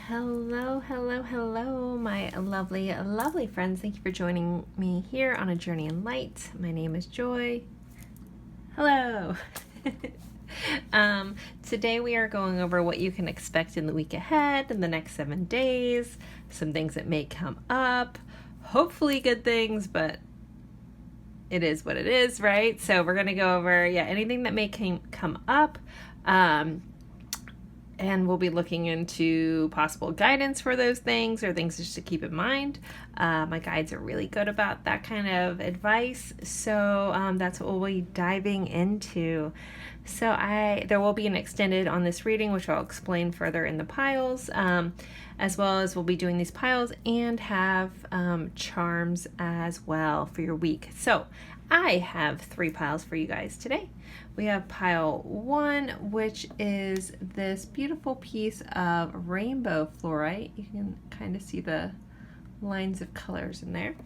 Hello, hello, hello, my lovely, lovely friends. Thank you for joining me here on A Journey in Light. My name is Joy. Hello. Today we are going over what you can expect in the week ahead, in the next 7 days, some things that may come up, hopefully good things, but it is what it is, right? So we're going to go over, anything that may come up. And we'll be looking into possible guidance for those things or things just to keep in mind. My guides are really good about that kind of advice. So that's what we'll be diving into. So there will be an extended on this reading, which I'll explain further in the piles, as well as we'll be doing these piles and have charms as well for your week. So I have 3 piles for you guys today. We have pile 1, which is this beautiful piece of rainbow fluorite. You can kind of see the lines of colors in there.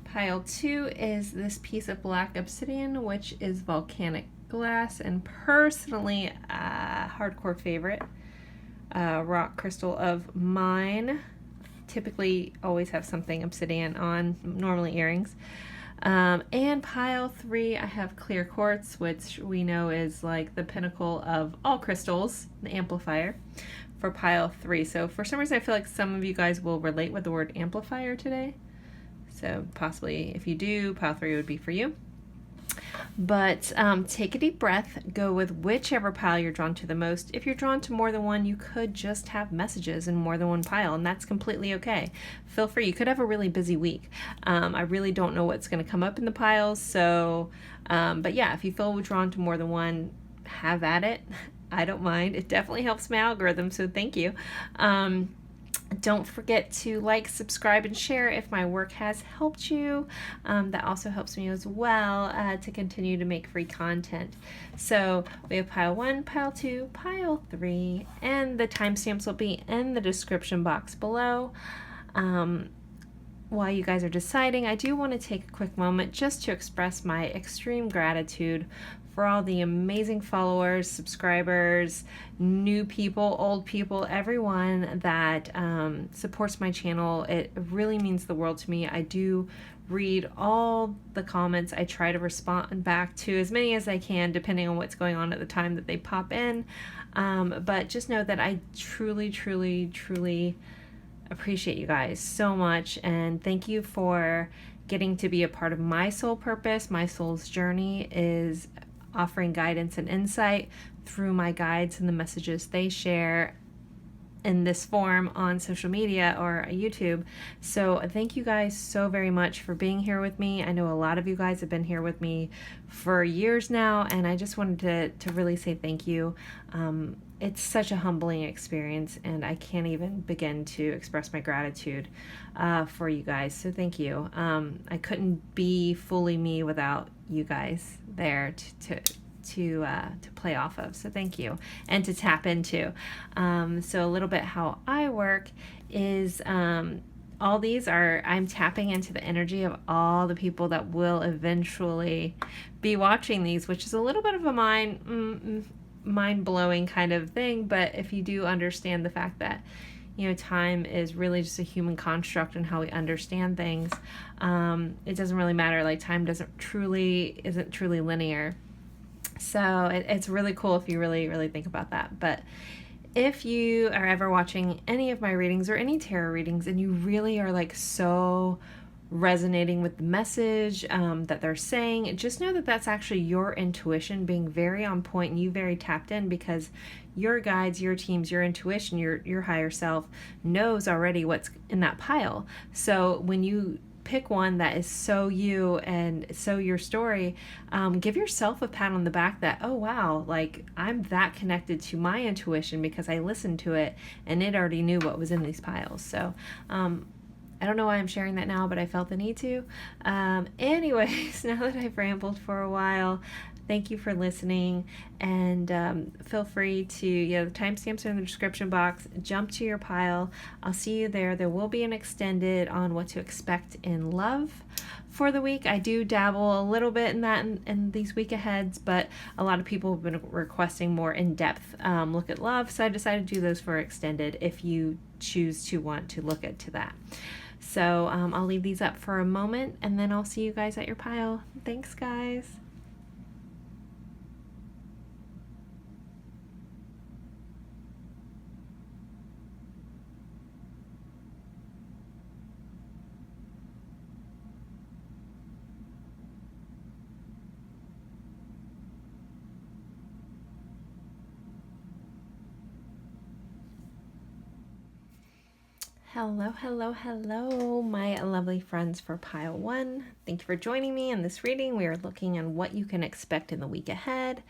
Pile 2 is this piece of black obsidian, which is volcanic glass, and personally a hardcore favorite rock crystal of mine. Typically always have something obsidian on, normally earrings. And pile 3, I have clear quartz, which we know is like the pinnacle of all crystals, the amplifier for pile 3. So for some reason I feel like some of you guys will relate with the word amplifier today. So possibly if you do, pile 3 would be for you. But take a deep breath, go with whichever pile you're drawn to the most. If you're drawn to more than one, you could just have messages in more than one pile, and that's completely okay. Feel free. You could have a really busy week. I really don't know what's going to come up in the piles, so but yeah, if you feel drawn to more than one, have at it. I don't mind. It definitely helps my algorithm, so thank you. Don't forget to like, subscribe, and share if my work has helped you. That also helps me as well to continue to make free content. So we have pile 1, pile 2, pile 3, and the timestamps will be in the description box below. While you guys are deciding, I do want to take a quick moment just to express my extreme gratitude for all the amazing followers, subscribers, new people, old people, everyone that supports my channel. It really means the world to me. I do read all the comments. I try to respond back to as many as I can, depending on what's going on at the time that they pop in. But just know that I truly, truly, truly appreciate you guys so much, and thank you for getting to be a part of my soul purpose. My soul's journey is offering guidance and insight through my guides and the messages they share in this form on social media or YouTube. So thank you guys so very much for being here with me. I know a lot of you guys have been here with me for years now, and I just wanted to really say thank you. It's such a humbling experience, and I can't even begin to express my gratitude for you guys. So thank you. I couldn't be fully me without you guys there to play off of. So thank you, and to tap into. So a little bit how I work is all these are, I'm tapping into the energy of all the people that will eventually be watching these, which is a little bit of a mind-blowing kind of thing. But if you do understand the fact that, you know, time is really just a human construct and how we understand things, it doesn't really matter. Like, time isn't truly linear. So it's really cool if you really, really think about that. But if you are ever watching any of my readings or any tarot readings and you really are like so resonating with the message that they're saying, just know that that's actually your intuition being very on point and you very tapped in, because your guides, your teams, your intuition, your higher self knows already what's in that pile. So when you pick one that is so you and so your story, give yourself a pat on the back that, oh wow, like I'm that connected to my intuition because I listened to it and it already knew what was in these piles. So I don't know why I'm sharing that now, but I felt the need to. Anyways, now that I've rambled for a while, Thank you for listening, and feel free to, the timestamps are in the description box. Jump to your pile. I'll see you there. There will be an extended on what to expect in love for the week. I do dabble a little bit in that in these week aheads, but a lot of people have been requesting more in-depth look at love, so I decided to do those for extended if you choose to want to look into that. So I'll leave these up for a moment, and then I'll see you guys at your pile. Thanks, guys. Hello, hello, hello, my lovely friends for Pile 1. Thank you for joining me in this reading. We are looking at what you can expect in the week ahead.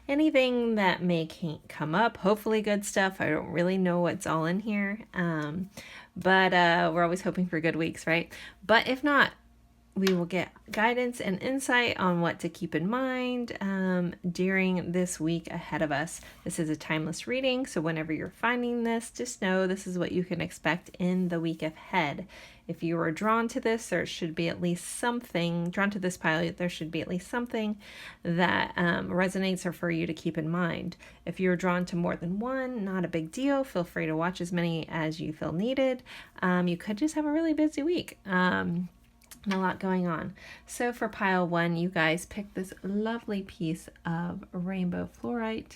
Anything that may come up, hopefully good stuff. I don't really know what's all in here, but we're always hoping for good weeks, right? But if not, we will get guidance and insight on what to keep in mind during this week ahead of us. This is a timeless reading, so whenever you're finding this, just know this is what you can expect in the week ahead. If you are drawn to this, there should be at least something, drawn to this pile, there should be at least something that resonates or for you to keep in mind. If you're drawn to more than one, not a big deal. Feel free to watch as many as you feel needed. You could just have a really busy week. And a lot going on. So for Pile 1, you guys picked this lovely piece of rainbow fluorite.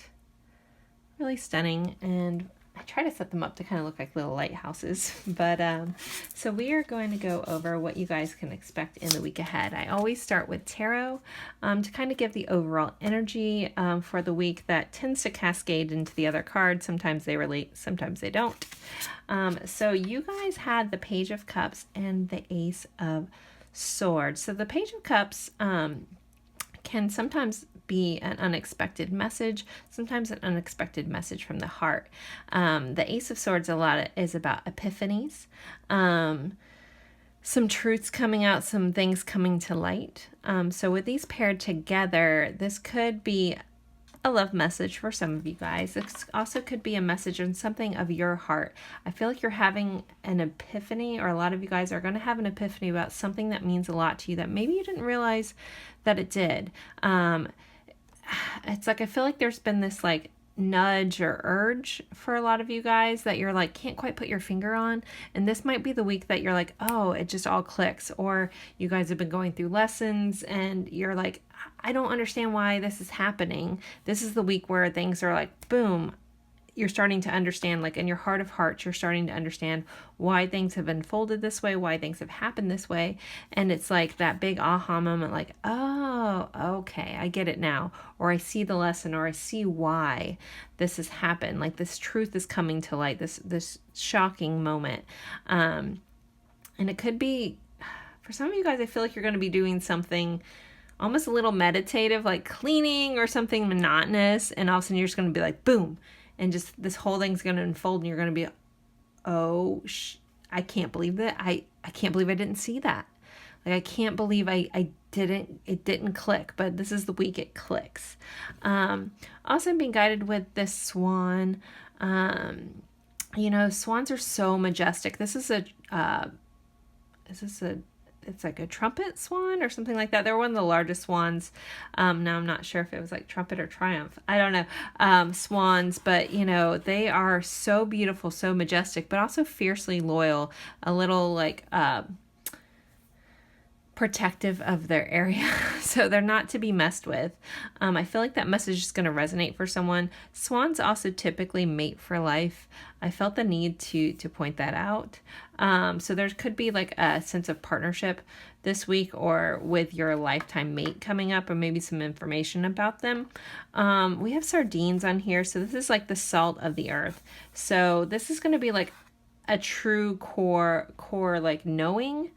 Really stunning, and I try to set them up to kind of look like little lighthouses. But so we are going to go over what you guys can expect in the week ahead. I always start with tarot to kind of give the overall energy for the week that tends to cascade into the other cards. Sometimes they relate, sometimes they don't. So you guys had the Page of Cups and the Ace of Swords. So the Page of Cups can sometimes be an unexpected message, sometimes an unexpected message from the heart. The Ace of Swords is about epiphanies, some truths coming out, some things coming to light. So with these paired together, this could be a love message for some of you guys. It also could be a message on something of your heart. I feel like you're having an epiphany, or a lot of you guys are going to have an epiphany about something that means a lot to you that maybe you didn't realize that it did. It's like I feel like there's been this like nudge or urge for a lot of you guys that you're like can't quite put your finger on, and this might be the week that you're like, oh, it just all clicks. Or you guys have been going through lessons and you're like, I don't understand why this is happening. This is the week where things are like, boom, you're starting to understand, like in your heart of hearts, you're starting to understand why things have unfolded this way, why things have happened this way. And it's like that big aha moment, like, oh, okay, I get it now. Or I see the lesson, or I see why this has happened. Like this truth is coming to light, this shocking moment. And it could be, for some of you guys, I feel like you're going to be doing something almost a little meditative, like cleaning or something monotonous. And all of a sudden you're just going to be like, boom. And just this whole thing's going to unfold, and you're going to be, oh, I can't believe that. I can't believe I didn't see that. Like, I can't believe it didn't click, but this is the week it clicks. Also, I'm being guided with this swan. Swans are so majestic. It's like a trumpet swan or something like that. They're one of the largest swans. Now I'm not sure if it was like trumpet or triumph. I don't know. Swans, but they are so beautiful, so majestic, but also fiercely loyal, a little like protective of their area. So they're not to be messed with. I feel like that message is going to resonate for someone. Swans also typically mate for life. I felt the need to point that out. So there could be like a sense of partnership this week, or with your lifetime mate coming up, or maybe some information about them. We have sardines on here. So this is like the salt of the earth. So this is going to be like a true core like knowing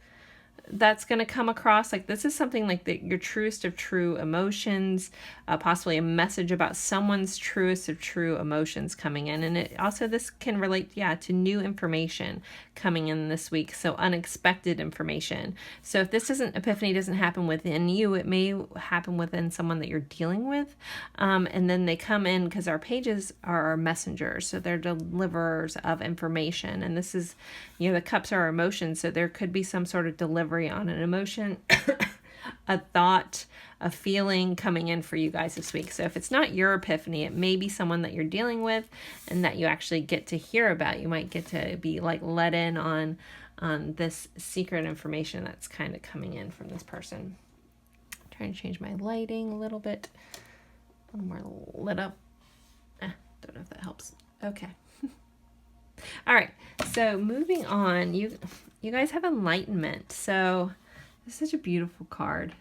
that's going to come across. Like this is something like your truest of true emotions, possibly a message about someone's truest of true emotions coming in. And it also, this can relate, to new information coming in this week. So unexpected information. So if this epiphany doesn't happen within you, it may happen within someone that you're dealing with. And then they come in because our pages are our messengers. So they're deliverers of information. And this is, the cups are our emotions. So there could be some sort of delivery on an emotion, a thought, a feeling coming in for you guys this week. So if it's not your epiphany, it may be someone that you're dealing with and that you actually get to hear about. You might get to be like let in on this secret information that's kind of coming in from this person. I'm trying to change my lighting a little bit. A little more lit up. Don't know if that helps. Okay. All right. So moving on, you guys have enlightenment. So this is such a beautiful card.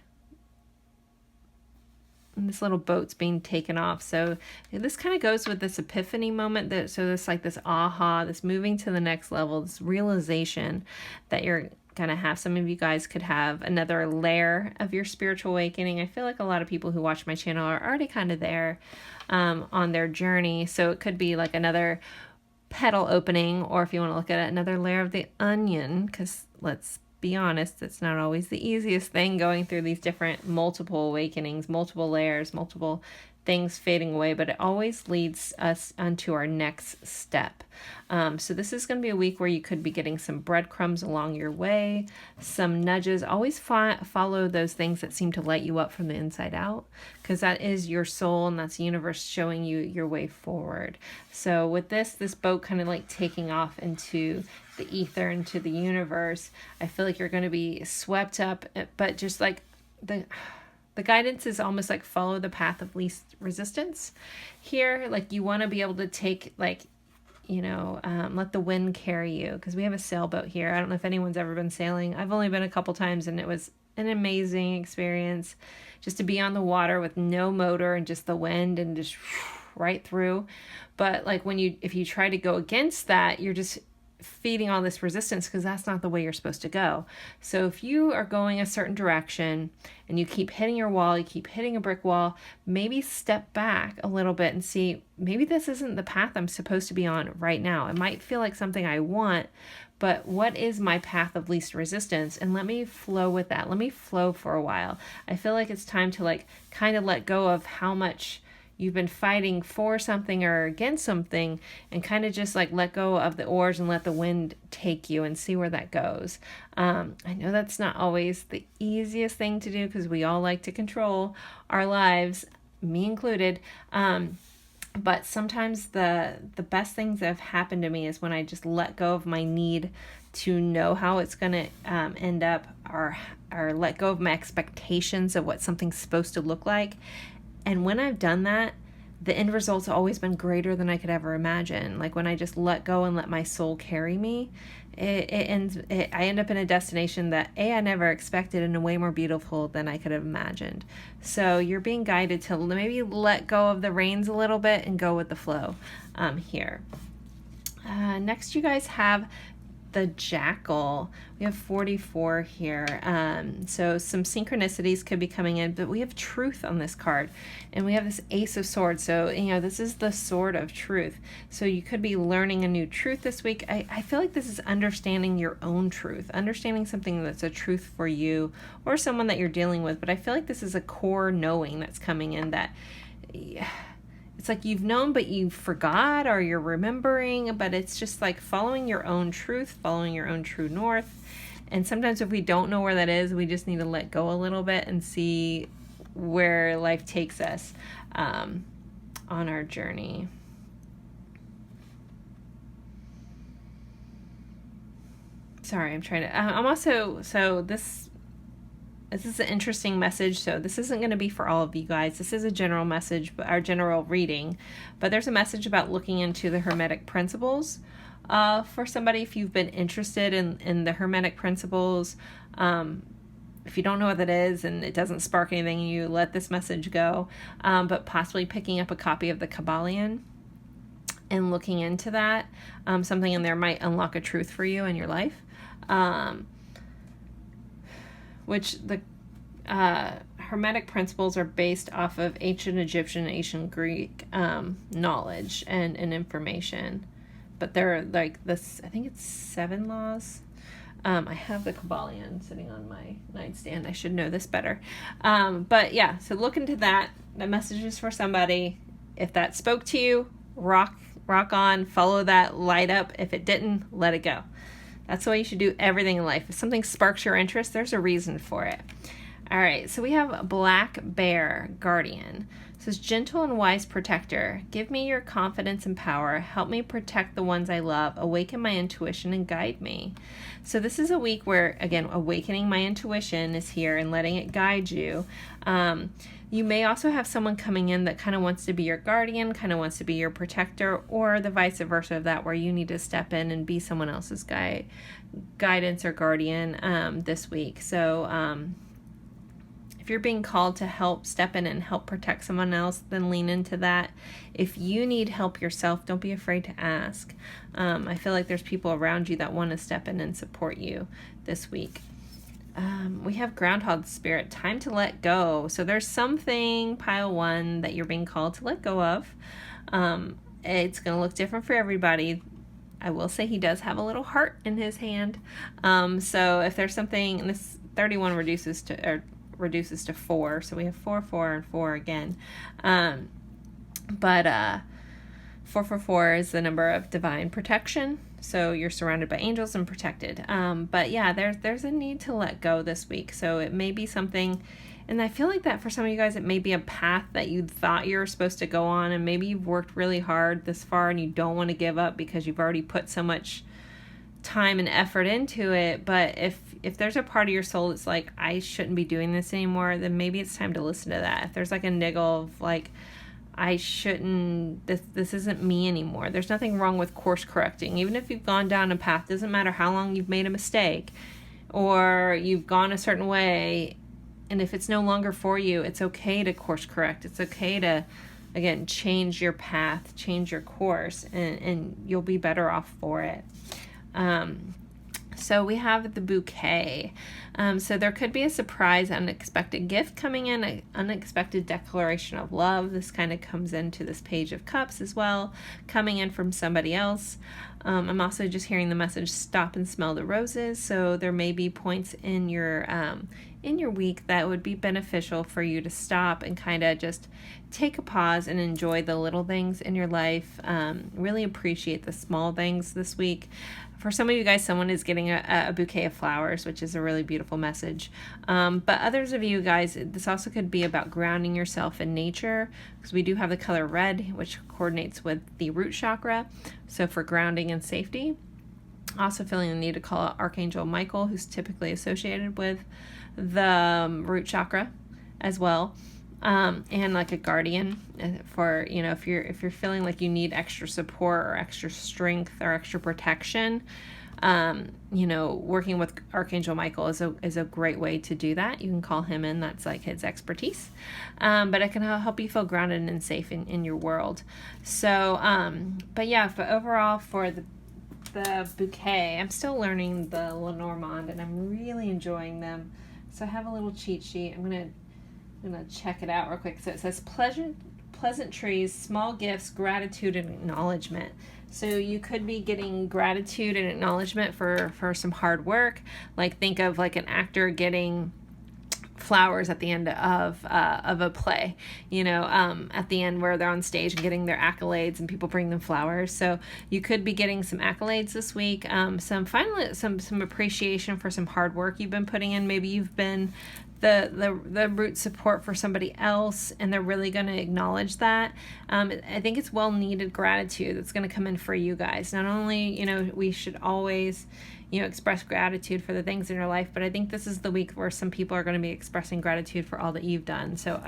And this little boat's being taken off. So this kind of goes with this epiphany moment. This aha, this moving to the next level, this realization that you're going to have. Some of you guys could have another layer of your spiritual awakening. I feel like a lot of people who watch my channel are already kind of there on their journey. So it could be like another petal opening, or if you want to look at it, another layer of the onion, because let's be honest, it's not always the easiest thing going through these different multiple awakenings, multiple layers, multiple things fading away, but it always leads us onto our next step. So this is going to be a week where you could be getting some breadcrumbs along your way, some nudges. Always follow those things that seem to light you up from the inside out, because that is your soul and that's the universe showing you your way forward. So with this boat kind of like taking off into the ether, into the universe, I feel like you're going to be swept up, but just like the guidance is almost like follow the path of least resistance here. Like you want to be able to take let the wind carry you, because we have a sailboat here. I don't know if anyone's ever been sailing. I've only been a couple times and it was an amazing experience just to be on the water with no motor and just the wind and just right through. But like if you try to go against that, you're just feeding all this resistance, because that's not the way you're supposed to go. So if you are going a certain direction and you keep hitting your wall, you keep hitting a brick wall, maybe step back a little bit and see, maybe this isn't the path I'm supposed to be on right now. It might feel like something I want, but what is my path of least resistance? And let me flow with that. Let me flow for a while. I feel like it's time to kind of let go of how much you've been fighting for something or against something, and kind of just let go of the oars and let the wind take you and see where that goes. I know that's not always the easiest thing to do, because we all like to control our lives, me included. But sometimes the best things that have happened to me is when I just let go of my need to know how it's going to end up, or let go of my expectations of what something's supposed to look like. And when I've done that, the end results have always been greater than I could ever imagine. Like when I just let go and let my soul carry me, I end up in a destination that I never expected, and way more beautiful than I could have imagined. So you're being guided to maybe let go of the reins a little bit and go with the flow here. Next, you guys have the Jackal. We have 44 here. So some synchronicities could be coming in, but we have truth on this card, and we have this Ace of Swords. So, this is the sword of truth. So you could be learning a new truth this week. I feel like this is understanding your own truth, understanding something that's a truth for you or someone that you're dealing with. But I feel like this is a core knowing that's coming in that it's like you've known, but you forgot, or you're remembering, but it's just like following your own truth, following your own true north. And sometimes if we don't know where that is, we just need to let go a little bit and see where life takes us on our journey. Sorry, I'm trying to, I'm also, so this is an interesting message. So this isn't going to be for all of you guys. This is a general message, our general reading, but there's a message about looking into the Hermetic principles for somebody. If you've been interested in the Hermetic principles, if you don't know what that is and it doesn't spark anything, you let this message go, but possibly picking up a copy of the Kabbalion and looking into that. Something in there might unlock a truth for you in your life. which the Hermetic principles are based off of ancient Egyptian, ancient Greek knowledge and information. But they're like this, I think it's 7 laws. I have the Kabbalion sitting on my nightstand. I should know this better. But yeah, so look into that. The message is for somebody. If that spoke to you, rock on, follow that light up. If it didn't, let it go. That's the way you should do everything in life. If something sparks your interest, there's a reason for it. All right, so we have Black Bear Guardian. It says, gentle and wise protector, give me your confidence and power. Help me protect the ones I love. Awaken my intuition and guide me. So this is a week where, again, awakening my intuition is here and letting it guide you. You may also have someone coming in that kind of wants to be your guardian, kind of wants to be your protector, or the vice versa of that, where you need to step in and be someone else's guidance or guardian this week. So if you're being called to help step in and help protect someone else, then lean into that. If you need help yourself, don't be afraid to ask. I feel like there's people around you that want to step in and support you this week. We have Groundhog Spirit, time to let go. So there's something, pile 1, that you're being called to let go of. It's going to look different for everybody. I will say he does have a little heart in his hand. So if there's something, and this 31 reduces to 4, so we have 4, 4, and 4 again. But 444 is the number of divine protection, so you're surrounded by angels and protected. But yeah, there's a need to let go this week. So it may be something, and I feel like that for some of you guys, it may be a path that you thought you were supposed to go on, and maybe you've worked really hard this far and you don't want to give up because you've already put so much time and effort into it. But if there's a part of your soul that's like, I shouldn't be doing this anymore, then maybe it's time to listen to that. If there's like a niggle of like, I shouldn't, this isn't me anymore. There's nothing wrong with course correcting. Even if you've gone down a path, doesn't matter how long you've made a mistake or you've gone a certain way, and if it's no longer for you, it's okay to course correct. It's okay to, again, change your path, change your course, and you'll be better off for it. So we have the bouquet. So there could be a surprise, unexpected gift coming in, an unexpected declaration of love. This kind of comes into this Page of Cups as well, coming in from somebody else. I'm also just hearing the message, stop and smell the roses. So there may be points in your week that would be beneficial for you to stop and kind of just take a pause and enjoy the little things in your life. Really appreciate the small things this week. For some of you guys, someone is getting a bouquet of flowers, which is a really beautiful message. But others of you guys, this also could be about grounding yourself in nature, because we do have the color red, which coordinates with the root chakra. So for grounding and safety. Also feeling the need to call out Archangel Michael, who's typically associated with the root chakra as well. And like a guardian for, if you're feeling like you need extra support or extra strength or extra protection, working with Archangel Michael is a great way to do that. You can call him in. That's like his expertise. But it can help you feel grounded and safe in your world. So, but yeah, overall for the bouquet, I'm still learning the Lenormand and I'm really enjoying them. So I have a little cheat sheet. I'm gonna check it out real quick. So it says pleasantries, small gifts, gratitude, and acknowledgement. So you could be getting gratitude and acknowledgement for some hard work. Like think of like an actor getting flowers at the end of a play, at the end where they're on stage and getting their accolades and people bring them flowers. So you could be getting some accolades this week, some appreciation for some hard work you've been putting in. Maybe you've been the root support for somebody else and they're really going to acknowledge that. I think it's well needed gratitude that's going to come in for you guys. Not only, we should always express gratitude for the things in your life, but I think this is the week where some people are going to be expressing gratitude for all that you've done. So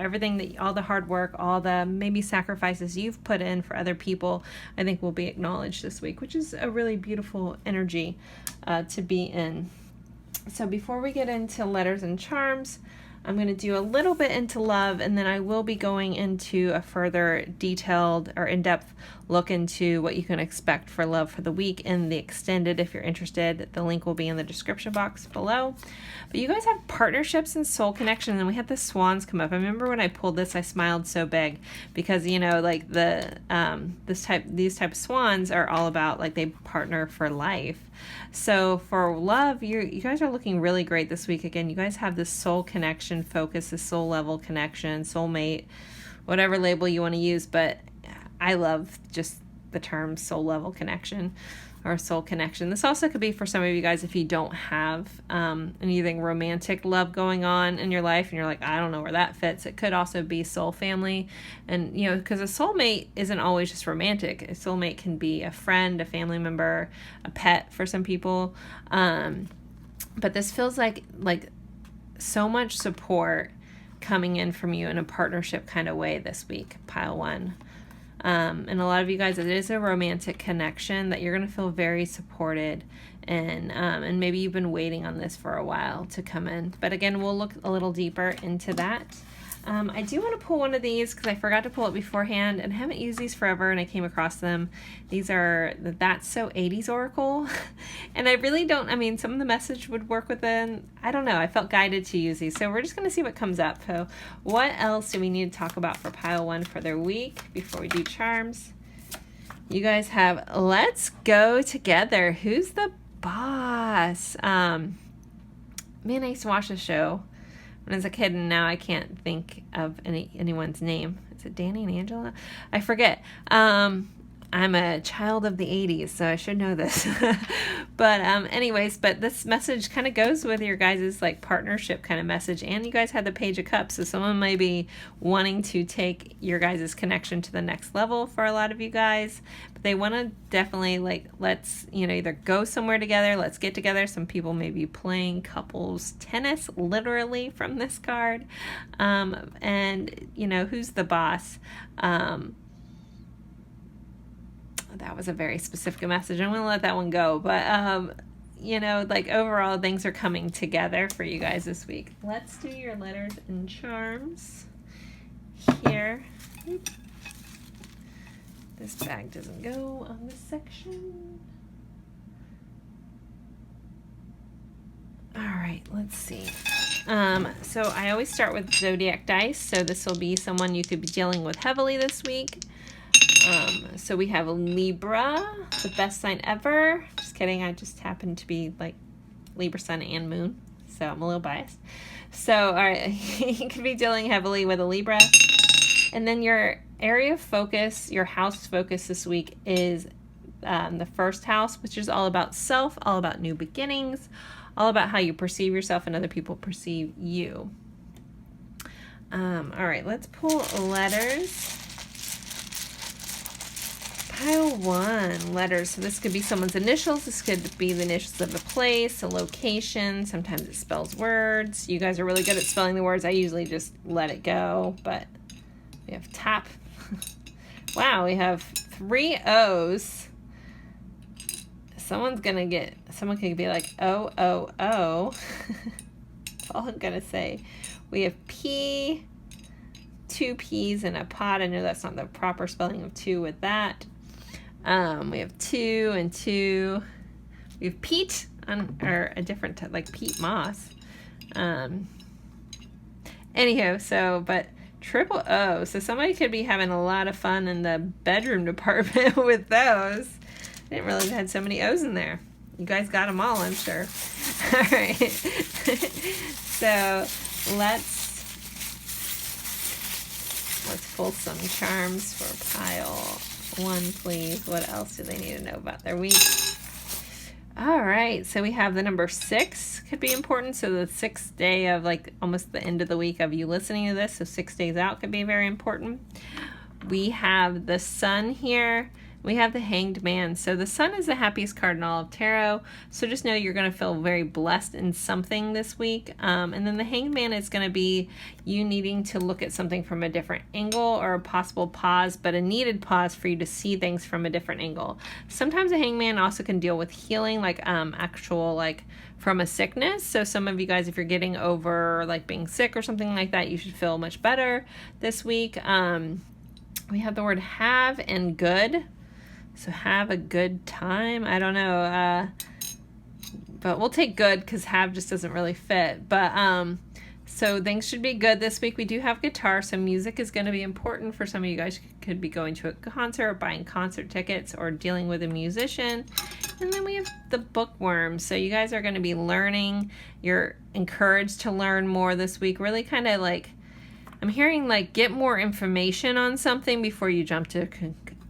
all the hard work, all the maybe sacrifices you've put in for other people, I think will be acknowledged this week, which is a really beautiful energy to be in. So before we get into letters and charms, I'm going to do a little bit into love, and then I will be going into a further detailed or in-depth look into what you can expect for love for the week in the extended. If you're interested, the link will be in the description box below. But you guys have partnerships and soul connection, and we had the swans come up. I remember when I pulled this, I smiled so big because, you know, like these type of swans are all about, like, they partner for life. So for love, you guys are looking really great this week. Again, you guys have this soul connection focus, this soul level connection, soulmate, whatever label you want to use. But I love just the term soul level connection or soul connection. This also could be for some of you guys if you don't have anything romantic love going on in your life and you're like, I don't know where that fits. It could also be soul family. And, you know, because a soulmate isn't always just romantic. A soulmate can be a friend, a family member, a pet for some people. But this feels like so much support coming in from you in a partnership kind of way this week, pile one. And a lot of you guys, it is a romantic connection that you're going to feel very supported, and maybe you've been waiting on this for a while to come in. But again, we'll look a little deeper into that. I do want to pull one of these because I forgot to pull it beforehand and haven't used these forever, and I came across them. These are the That's So 80s Oracle. And I really don't, I mean, some of the message would work with them. I don't know. I felt guided to use these. So we're just going to see what comes up. So what else do we need to talk about for pile one for their week before we do charms? You guys have Let's Go Together. Who's the boss? Man, I used to watch the show when I was a kid, and now I can't think of anyone's name. Is it Danny and Angela? I forget. I'm a child of the 80s, so I should know this. But anyways, but this message kind of goes with your guys' like partnership kind of message. And you guys had the Page of Cups, so someone may be wanting to take your guys' connection to the next level for a lot of you guys. But they want to definitely, like, let's, you know, either go somewhere together, let's get together. Some people may be playing couples tennis, literally, from this card. And, you know, who's the boss? That was a very specific message. I'm going to let that one go. But, you know, like, overall, things are coming together for you guys this week. Let's do your letters and charms here. Oops. This bag doesn't go on this section. All right, let's see. So I always start with zodiac dice. So this will be someone you could be dealing with heavily this week. So we have Libra, the best sign ever. Just kidding, I just happen to be like Libra sun and moon, so I'm a little biased. So, all right, you could be dealing heavily with a Libra. And then your area of focus, your house focus this week is the first house, which is all about self, all about new beginnings, all about how you perceive yourself and other people perceive you. All right, let's pull letters. Pile one, letters. So this could be someone's initials. This could be the initials of a place, a location. Sometimes it spells words. You guys are really good at spelling the words. I usually just let it go, but we have tap. Wow, we have 3 O's. Someone could be like, oh, oh, oh. That's all I'm going to say. We have P, 2 P's in a pot. I know that's not the proper spelling of 2 with that. We have 2 and 2. We have Pete, or a different, like Pete Moss. Anyhow, so, but triple O. So somebody could be having a lot of fun in the bedroom department with those. I didn't realize I had so many O's in there. You guys got them all, I'm sure. All right. So let's pull some charms for pile one, please. What else do they need to know about their week? All right, so we have the number 6 could be important. So the 6th day of, like, almost the end of the week of you listening to this, so 6 days out could be very important. We have the sun here. We have the Hanged Man. So the Sun is the happiest card in all of tarot. So just know you're going to feel very blessed in something this week. And then the Hanged Man is going to be you needing to look at something from a different angle, or a possible pause, but a needed pause for you to see things from a different angle. Sometimes a Hanged Man also can deal with healing, like actual like from a sickness. So some of you guys, if you're getting over like being sick or something like that, you should feel much better this week. We have the word have and good. So have a good time. I don't know, but we'll take good because have just doesn't really fit. But so things should be good this week. We do have guitar, so music is going to be important for some of you guys. Could be going to a concert, or buying concert tickets, or dealing with a musician. And then we have the bookworm. So you guys are going to be learning. You're encouraged to learn more this week. Really kind of like, I'm hearing like get more information on something before you jump to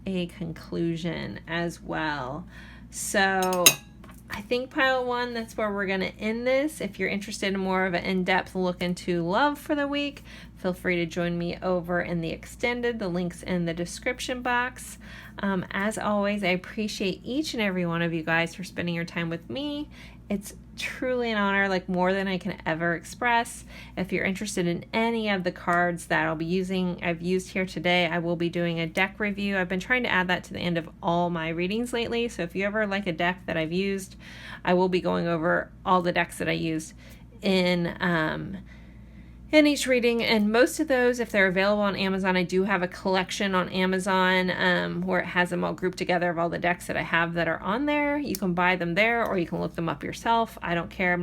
a conclusion as well. So I think pile 1, that's where we're going to end this. If you're interested in more of an in-depth look into love for the week, feel free to join me over in the extended. The link's in the description box. As always, I appreciate each and every one of you guys for spending your time with me. It's truly an honor, like more than I can ever express. If you're interested in any of the cards that I've used here today, I will be doing a deck review. I've been trying to add that to the end of all my readings lately. So if you ever like a deck that I've used, I will be going over all the decks that I used in each reading. And most of those, if they're available on Amazon, I do have a collection on Amazon where it has them all grouped together of all the decks that I have that are on there. You can buy them there, or you can look them up yourself. I don't care.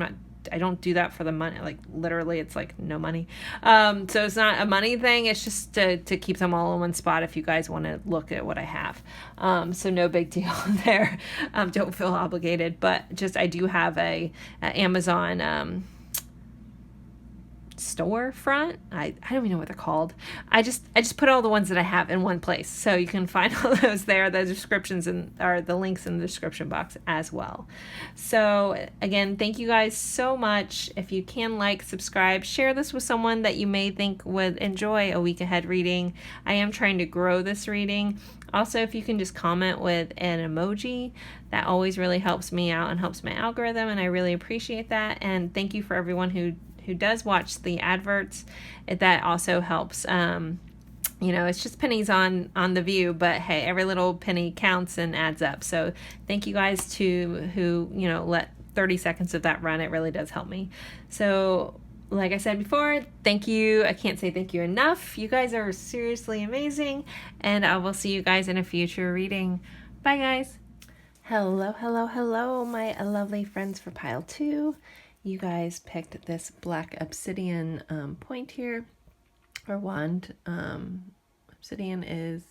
I don't do that for the money. Like literally it's like no money. So it's not a money thing. It's just to keep them all in one spot if you guys want to look at what I have. So no big deal there. Don't feel obligated, but just, I do have a Amazon, storefront. I don't even know what they're called. I just put all the ones that I have in one place, so you can find all those there. The descriptions or the links in the description box as well. So again, thank you guys so much. If you can like, subscribe, share this with someone that you may think would enjoy a week ahead reading. I am trying to grow this reading. Also, if you can just comment with an emoji, that always really helps me out and helps my algorithm, and I really appreciate that. And thank you for everyone who does watch the adverts. That also helps. It's just pennies on the view, but hey, every little penny counts and adds up. So thank you guys who let 30 seconds of that run. It really does help me. So like I said before, thank you. I can't say thank you enough. You guys are seriously amazing, and I will see you guys in a future reading. Bye guys. Hello, my lovely friends for pile 2. You guys picked this black obsidian point here, or wand. Obsidian is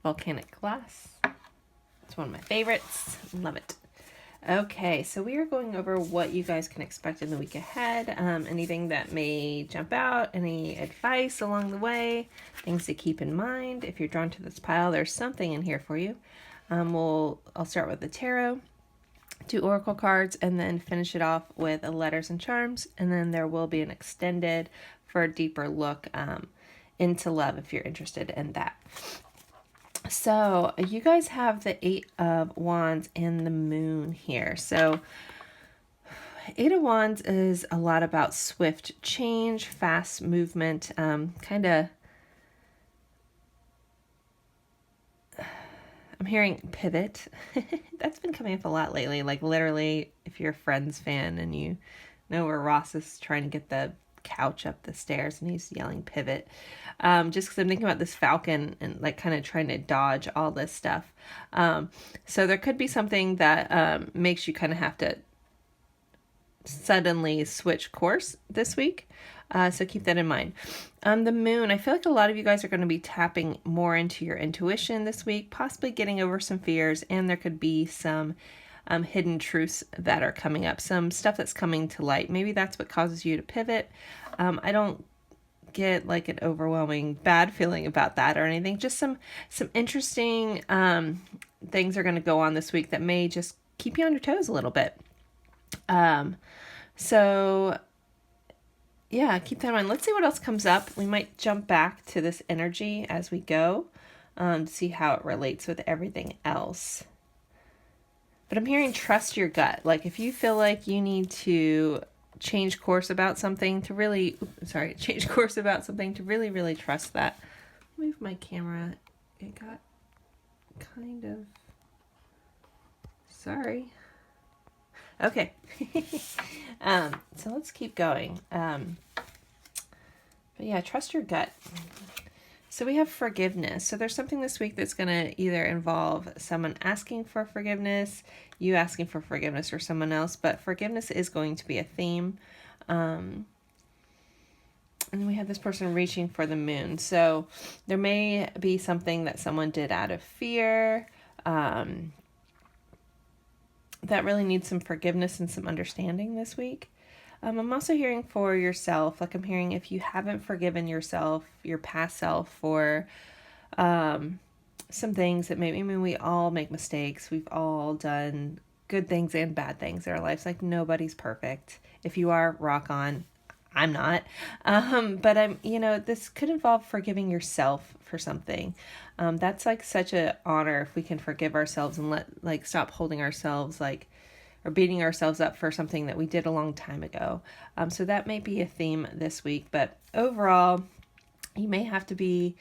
volcanic glass. It's one of my favorites. Love it. Okay, so we are going over what you guys can expect in the week ahead. Anything that may jump out, any advice along the way, things to keep in mind. If you're drawn to this pile, there's something in here for you. I'll start with the tarot. 2 oracle cards, and then finish it off with a letters and charms, and then there will be an extended for a deeper look into love if you're interested in that. So you guys have the 8 of Wands and the Moon here. So 8 of Wands is a lot about swift change, fast movement, kind of. I'm hearing pivot. That's been coming up a lot lately. Like literally, if you're a Friends fan and you know where Ross is trying to get the couch up the stairs and he's yelling pivot. Just because I'm thinking about this falcon and like kind of trying to dodge all this stuff. So there could be something that makes you kind of have to suddenly switch course this week. So keep that in mind. The Moon, I feel like a lot of you guys are going to be tapping more into your intuition this week, possibly getting over some fears, and there could be some hidden truths that are coming up, some stuff that's coming to light. Maybe that's what causes you to pivot. I don't get like an overwhelming bad feeling about that or anything. Just some interesting things are going to go on this week that may just keep you on your toes a little bit. So yeah, keep that in mind. Let's see what else comes up. We might jump back to this energy as we go. to see how it relates with everything else. But I'm hearing trust your gut. Like if you feel like you need to change course about something to really, really trust that. Move my camera. It got kind of, sorry. Okay. So let's keep going. But yeah, trust your gut. So we have forgiveness. So there's something this week that's going to either involve someone asking for forgiveness, you asking for forgiveness, or someone else. But forgiveness is going to be a theme. And then we have this person reaching for the moon. So there may be something that someone did out of fear that really needs some forgiveness and some understanding this week. I'm also hearing for yourself, like I'm hearing if you haven't forgiven yourself, your past self, for some things that maybe, I mean, we all make mistakes. We've all done good things and bad things in our lives. Like nobody's perfect. If you are, rock on. I'm not. But I'm, this could involve forgiving yourself for something. That's like such an honor if we can forgive ourselves and stop holding ourselves or beating ourselves up for something that we did a long time ago. So that may be a theme this week, but overall, you may have to be,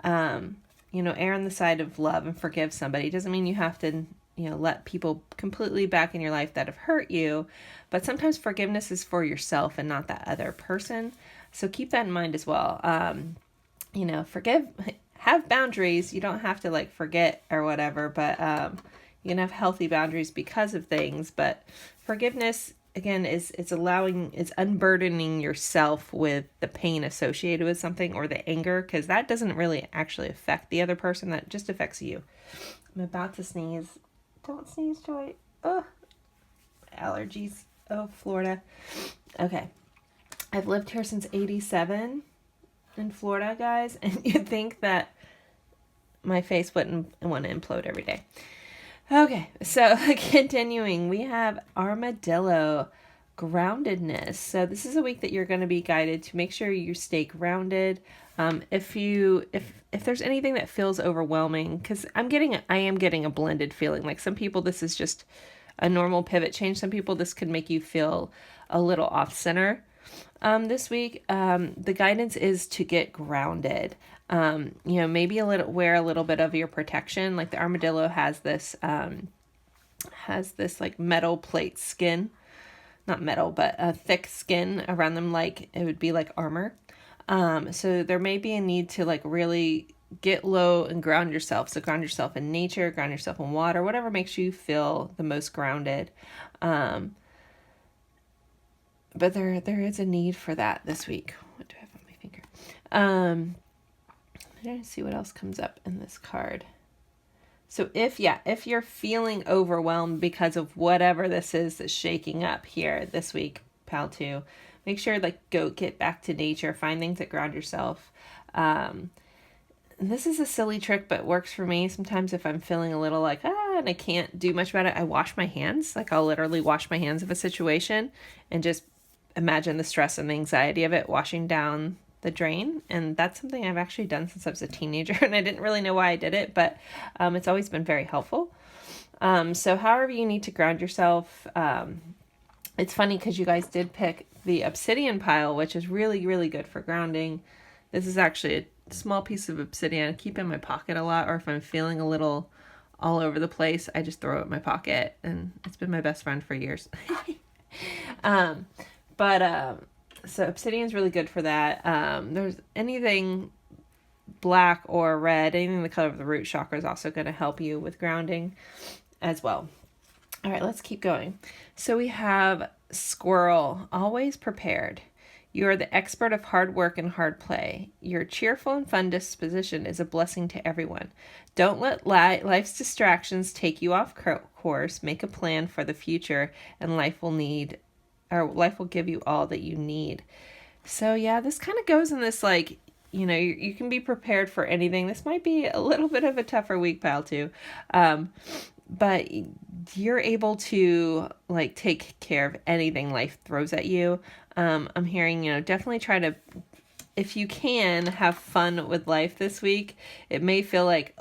err on the side of love and forgive somebody. It doesn't mean you have to, let people completely back in your life that have hurt you, but sometimes forgiveness is for yourself and not that other person. So keep that in mind as well. Forgive, have boundaries. You don't have to forget or whatever, but, you can have healthy boundaries because of things, but forgiveness, again, it's unburdening yourself with the pain associated with something or the anger, because that doesn't really actually affect the other person. That just affects you. I'm about to sneeze. Don't sneeze, Joy. Oh, allergies. Oh, Florida. Okay. I've lived here since 87 in Florida, guys, and you'd think that my face wouldn't want to implode every day. Okay, so continuing, we have armadillo, groundedness. So this is a week that you're going to be guided to make sure you stay grounded. If there's anything that feels overwhelming, because I am getting a blended feeling. Like some people, this is just a normal pivot change. Some people, this could make you feel a little off center. This week, the guidance is to get grounded. Maybe wear a little bit of your protection. Like the armadillo has this metal plate skin, not metal, but a thick skin around them. Like it would be like armor. So there may be a need to really get low and ground yourself. So ground yourself in nature, ground yourself in water, whatever makes you feel the most grounded. But there is a need for that this week. What do I have on my finger? I'm trying to see what else comes up in this card. So if you're feeling overwhelmed because of whatever this is that's shaking up here this week, pal 2, make sure go get back to nature, find things that ground yourself. This is a silly trick, but works for me. Sometimes if I'm feeling a little and I can't do much about it, I wash my hands. I'll literally wash my hands of a situation and just imagine the stress and the anxiety of it washing down the drain. And that's something I've actually done since I was a teenager, and I didn't really know why I did it, but it's always been very helpful. So however you need to ground yourself, it's funny because you guys did pick the obsidian pile, which is really, really good for grounding. This is actually a small piece of obsidian I keep in my pocket a lot, or if I'm feeling a little all over the place, I just throw it in my pocket, and it's been my best friend for years. So obsidian is really good for that. There's anything black or red, anything the color of the root chakra is also going to help you with grounding as well. All right, let's keep going. So we have squirrel, always prepared. You are the expert of hard work and hard play. Your cheerful and fun disposition is a blessing to everyone. Don't let life's distractions take you off course. Make a plan for the future, and life will give you all that you need. So yeah, this kind of goes in this you can be prepared for anything. This might be a little bit of a tougher week, pal 2. But you're able to take care of anything life throws at you. I'm hearing, definitely try to if you can have fun with life this week, it may feel like,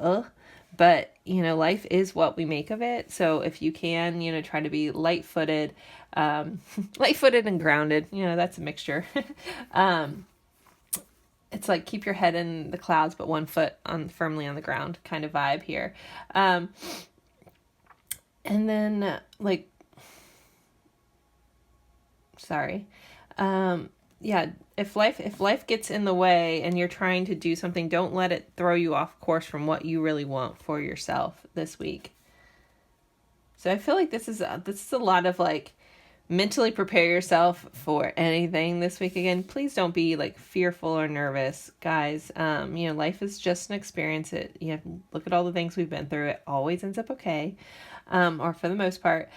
but life is what we make of it. So if you can, try to be light-footed and grounded, that's a mixture. It's like keep your head in the clouds, but one foot firmly on the ground kind of vibe here. And then if life gets in the way and you're trying to do something, don't let it throw you off course from what you really want for yourself this week. So I feel like this is a lot of mentally prepare yourself for anything this week. Again, please don't be fearful or nervous, guys. Life is just an experience. You have to look at all the things we've been through. It always ends up okay, or for the most part.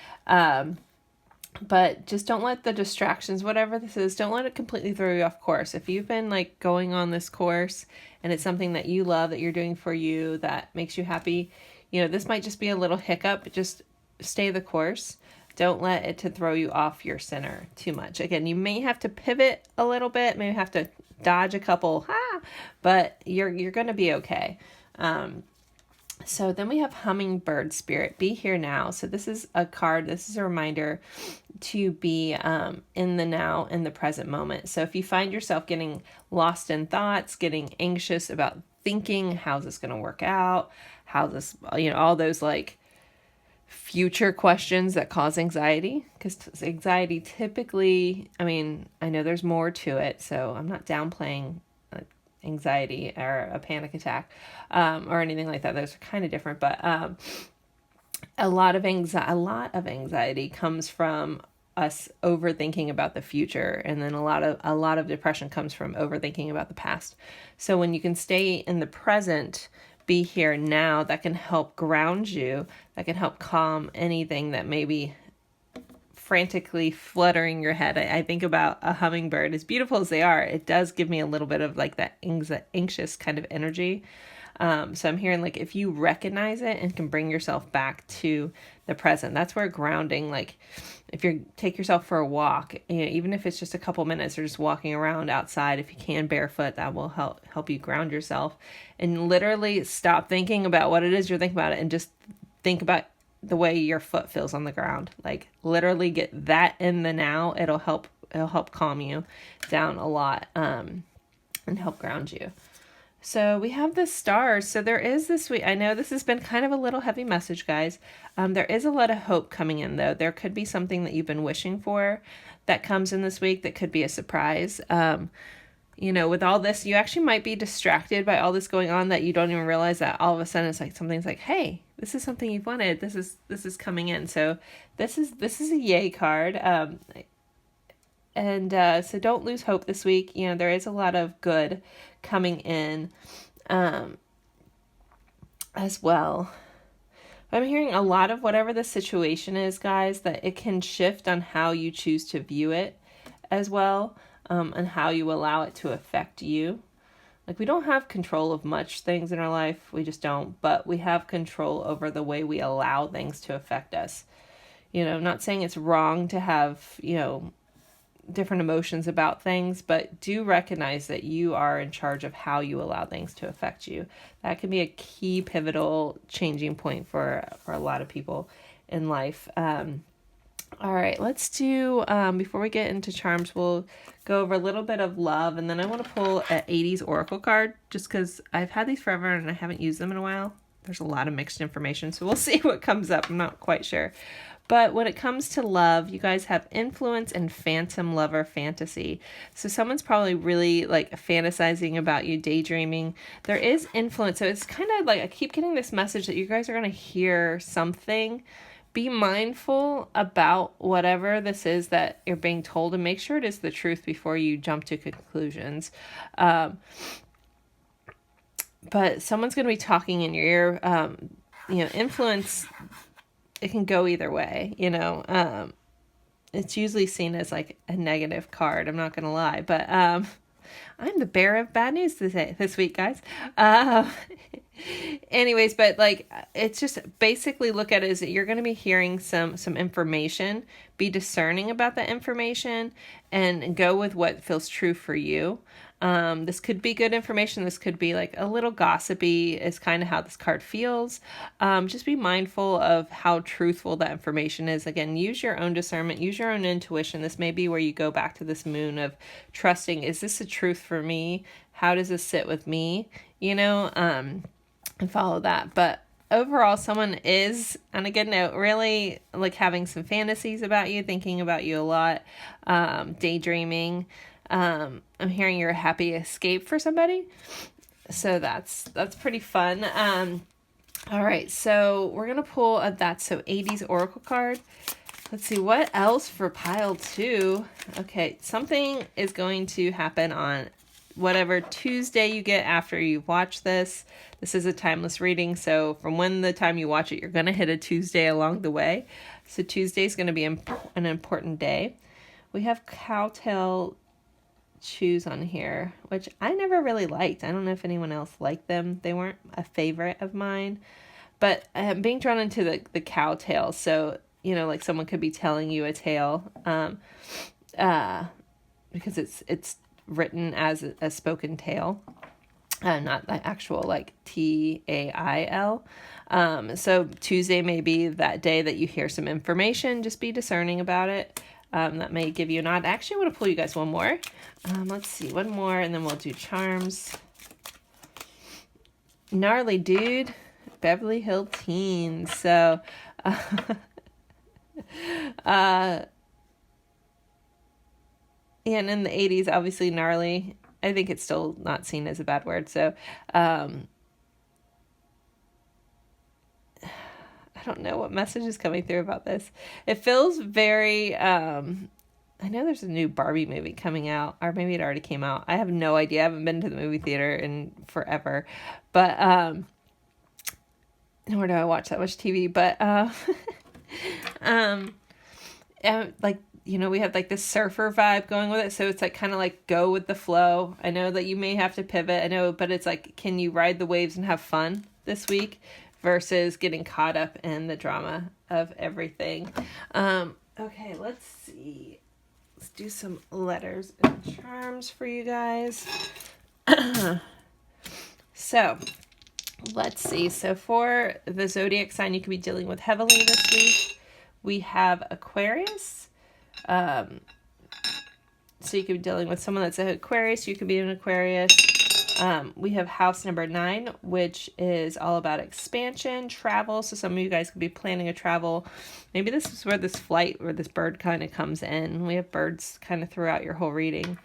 But just don't let the distractions, whatever this is, don't let it completely throw you off course. If you've been going on this course and it's something that you love, that you're doing for you, that makes you happy, this might just be a little hiccup. Just stay the course. Don't let it to throw you off your center too much. Again, you may have to pivot a little bit, maybe have to dodge a couple, but you're going to be okay. So then we have Hummingbird Spirit, be here now. So this is a card, this is a reminder to be in the now, in the present moment. So if you find yourself getting lost in thoughts, getting anxious about thinking, how's this going to work out? How's this, all those future questions that cause anxiety, because anxiety typically, I know there's more to it, so I'm not downplaying anxiety or a panic attack or anything like that. Those are kind of different, but a lot of anxiety comes from us overthinking about the future, and then a lot of depression comes from overthinking about the past. So when you can stay in the present, be here now, that can help ground you, that can help calm anything that may be frantically fluttering your head. I think about a hummingbird, as beautiful as they are, it does give me a little bit of that anxious kind of energy. So I'm hearing if you recognize it and can bring yourself back to the present, that's where grounding, if you take yourself for a walk, even if it's just a couple minutes or just walking around outside, if you can barefoot, that will help you ground yourself and literally stop thinking about what it is you're thinking about it and just think about the way your foot feels on the ground. Literally get that in the now. It'll help calm you down a lot and help ground you. So we have the stars. So there is this week, I know this has been kind of a little heavy message, guys. There is a lot of hope coming in, though. There could be something that you've been wishing for that comes in this week that could be a surprise. With all this, you actually might be distracted by all this going on that you don't even realize that all of a sudden it's something's hey, this is something you've wanted. This is coming in. So this is a yay card. So don't lose hope this week. There is a lot of good coming in as well. I'm hearing a lot of whatever the situation is, guys, that it can shift on how you choose to view it as well, and how you allow it to affect you. We don't have control of much things in our life. We just don't, but we have control over the way we allow things to affect us. I'm not saying it's wrong to have, different emotions about things, but do recognize that you are in charge of how you allow things to affect you. That can be a key pivotal changing point for a lot of people in life. All right, let's do, before we get into charms, we'll go over a little bit of love, and then I want to pull an 80s oracle card, just because I've had these forever and I haven't used them in a while. There's a lot of mixed information, so we'll see what comes up. I'm not quite sure. But when it comes to love, you guys have influence and phantom lover fantasy. So someone's probably really fantasizing about you, daydreaming. There is influence. So it's kind of I keep getting this message that you guys are going to hear something. Be mindful about whatever this is that you're being told, and make sure it is the truth before you jump to conclusions. But someone's going to be talking in your ear. Influence, it can go either way, it's usually seen as a negative card. I'm not going to lie, but I'm the bearer of bad news this week, guys. Anyways, but like, it's just basically look at it as that you're going to be hearing some information, be discerning about that information, and go with what feels true for you. This could be good information. This could be like a little gossipy is kind of how this card feels. Just be mindful of how truthful that information is. Again, use your own discernment, use your own intuition. This may be where you go back to this moon of trusting. Is this the truth for me? How does this sit with me? You know, and follow that. But overall, someone is, on a good note, really like having some fantasies about you, thinking about you a lot, daydreaming. I'm hearing you're a happy escape for somebody. So that's pretty fun. All right, so we're going to pull a That's So 80s Oracle card. Let's see, what else for pile 2? Okay, something is going to happen on whatever Tuesday you get after you watch this. This is a timeless reading, so from when the time you watch it, you're going to hit a Tuesday along the way. So Tuesday is going to be an important day. We have cowtail shoes on here, which I never really liked. I don't know if anyone else liked them. They weren't a favorite of mine, but I'm being drawn into the cowtail. So, you know, like someone could be telling you a tale, because it's written as a spoken tale, not the actual like TAIL. So Tuesday may be that day that you hear some information. Just be discerning about it. That may give you a nod. Actually, I want to pull you guys one more. Let's see, one more, and then we'll do charms. Gnarly Dude, Beverly Hills Teens. So, yeah, and in the 80s, obviously gnarly. I think it's still not seen as a bad word. So, I don't know what message is coming through about this. It feels very, I know there's a new Barbie movie coming out, or maybe it already came out. I have no idea. I haven't been to the movie theater in forever, but, nor do I watch that much TV, but, like, you know, we have like this surfer vibe going with it. So it's like kind of like go with the flow. I know that you may have to pivot. I know, but it's like, can you ride the waves and have fun this week versus getting caught up in the drama of everything? Okay, let's see. Let's do some letters and charms for you guys. So let's see. So for the zodiac sign you could be dealing with heavily this week, we have Aquarius. So you could be dealing with someone that's an Aquarius. You could be an Aquarius. We have house number 9, which is all about expansion, travel. So some of you guys could be planning a travel. Maybe this is where this flight or this bird kind of comes in. We have birds kind of throughout your whole reading.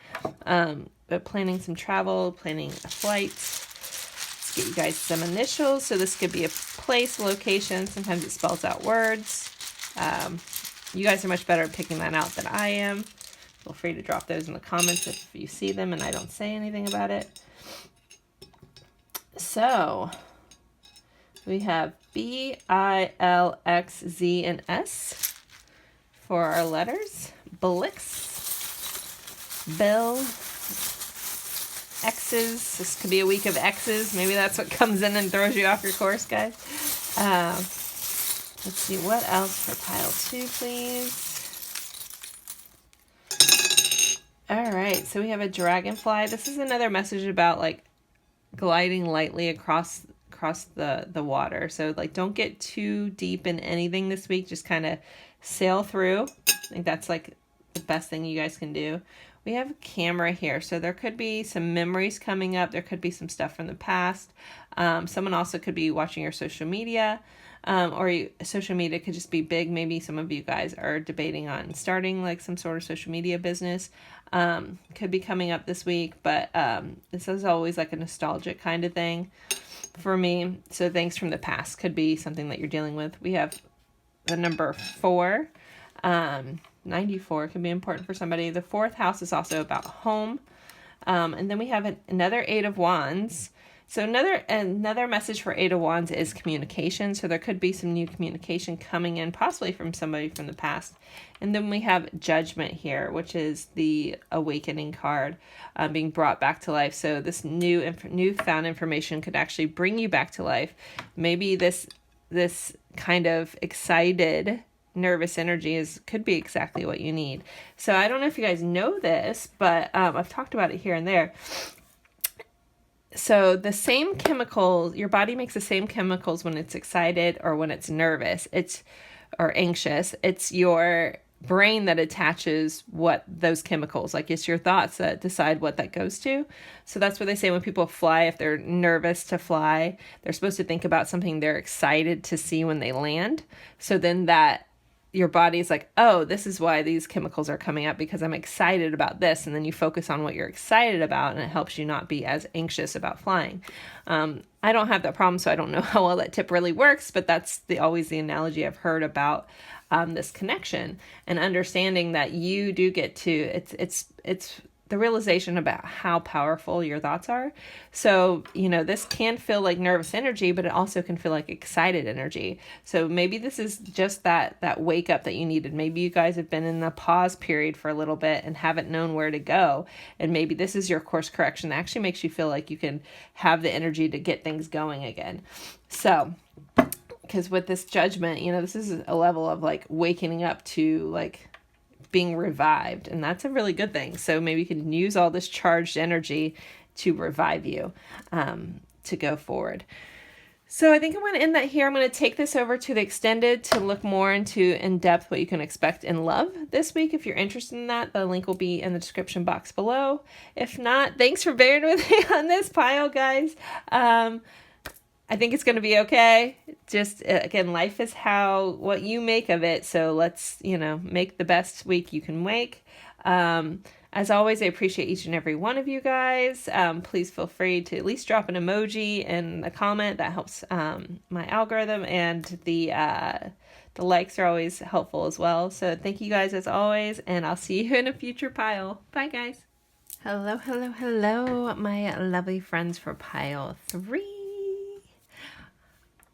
But planning some travel, planning a flight. Let's get you guys some initials. So this could be a place, location. Sometimes it spells out words. You guys are much better at picking that out than I am. Feel free to drop those in the comments if you see them and I don't say anything about it. So, we have B, I, L, X, Z, and S for our letters. Blix, Bill, X's. This could be a week of X's. Maybe that's what comes in and throws you off your course, guys. Let's see, what else for pile 2, please? All right, so we have a dragonfly. This is another message about like gliding lightly across the water. So like don't get too deep in anything this week. Just kind of sail through. I think that's like the best thing you guys can do. We have a camera here. So there could be some memories coming up. There could be some stuff from the past. Someone also could be watching your social media. Social media could just be big. Maybe some of you guys are debating on starting like some sort of social media business. Could be coming up this week, but this is always like a nostalgic kind of thing for me. So things from the past could be something that you're dealing with. We have the number 4. 94 can be important for somebody. The 4th house is also about home. And then we have another 8 of Wands. So another message for Eight of Wands is communication. So there could be some new communication coming in, possibly from somebody from the past. And then we have Judgment here, which is the awakening card, being brought back to life. So this newfound information could actually bring you back to life. Maybe this kind of excited, nervous energy could be exactly what you need. So I don't know if you guys know this, but I've talked about it here and there. So the same chemicals, your body makes the same chemicals when it's excited or when it's nervous, or anxious. It's your brain that attaches what those chemicals, like it's your thoughts that decide what that goes to. So that's what they say when people fly, if they're nervous to fly, they're supposed to think about something they're excited to see when they land. So then that your body's like, oh, this is why these chemicals are coming up, because I'm excited about this. And then you focus on what you're excited about, and it helps you not be as anxious about flying. I don't have that problem, so I don't know how well that tip really works, but that's always the analogy I've heard about this connection, and understanding that you do get to, it's the realization about how powerful your thoughts are. So, this can feel like nervous energy, but it also can feel like excited energy. So maybe this is just that wake up that you needed. Maybe you guys have been in the pause period for a little bit and haven't known where to go. And maybe this is your course correction that actually makes you feel like you can have the energy to get things going again. So, because with this Judgment, this is a level of like waking up to like being revived, and that's a really good thing. So maybe you can use all this charged energy to revive you, to go forward. So I think I'm going to end that here. I'm going to take this over to the extended to look more into in depth what you can expect in love this week. If you're interested in that, the link will be in the description box below. If not, thanks for bearing with me on this pile, guys. I think it's going to be okay. Just, again, life is what you make of it. So let's, make the best week you can make. As always, I appreciate each and every one of you guys. Please feel free to at least drop an emoji and a comment. That helps my algorithm, and the likes are always helpful as well. So thank you guys as always, and I'll see you in a future pile. Bye, guys. Hello, hello, hello, my lovely friends for pile 3.